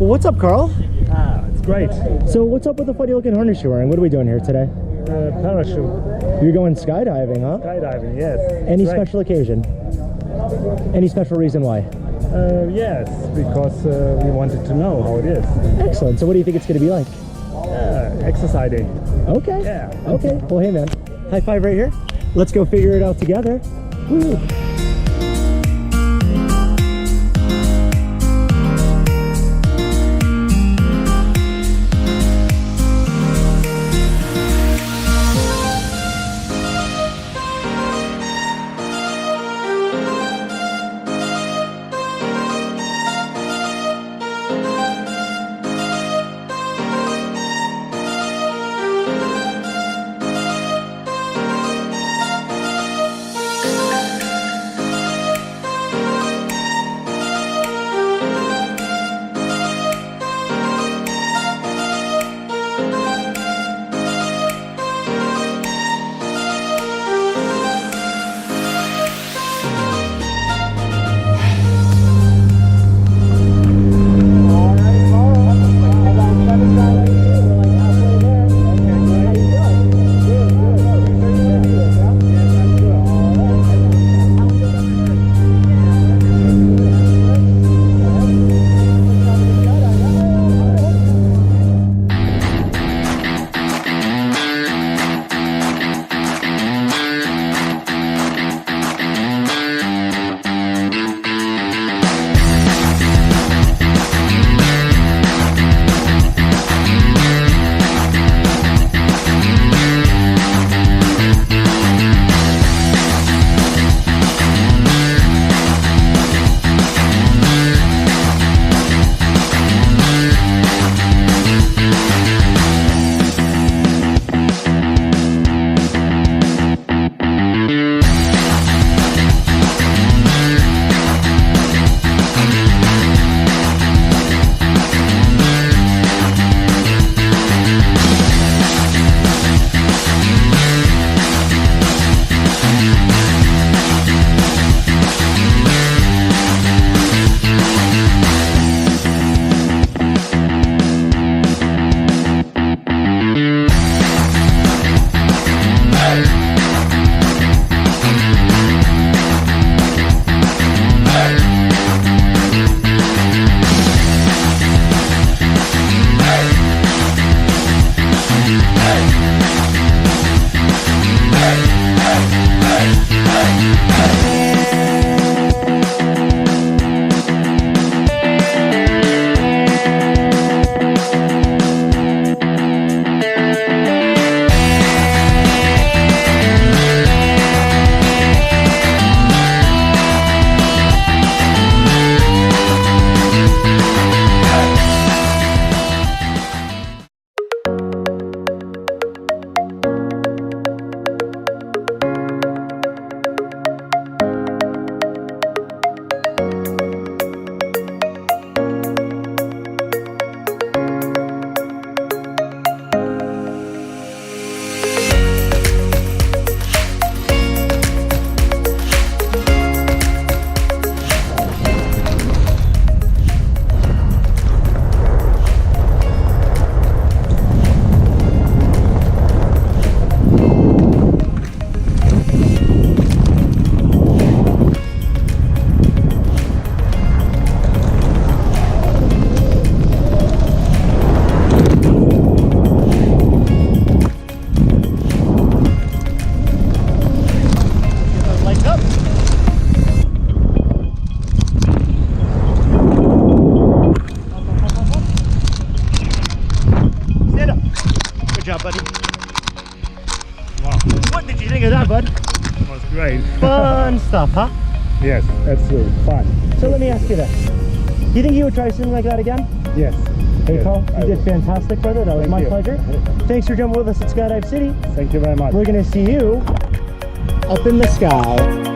Well, what's up, Carl? It's great. So what's up with the funny looking harness you're wearing? What are we doing here today? Parachute. You're going skydiving, huh? Skydiving, yes. Any Great. special occasion? Any special reason why? Yes, because we wanted to know how it is. Excellent. So what do you think it's going to be like? Exercising. Okay. Yeah. Okay. Well, hey, man. High five right here. Let's go figure it out together. Woo. Good job, buddy. Wow. What did you think of that, bud? That was great. Fun stuff, huh? Yes, absolutely. Fun. So let me ask you this. Do you think you would try something like that again? Yes. Hey, Yes, Carl, I you did will. fantastic, brother. That was Thank my you. pleasure. Thanks for jumping with us at Skydive City. Thank you very much. We're going to see you up in the sky.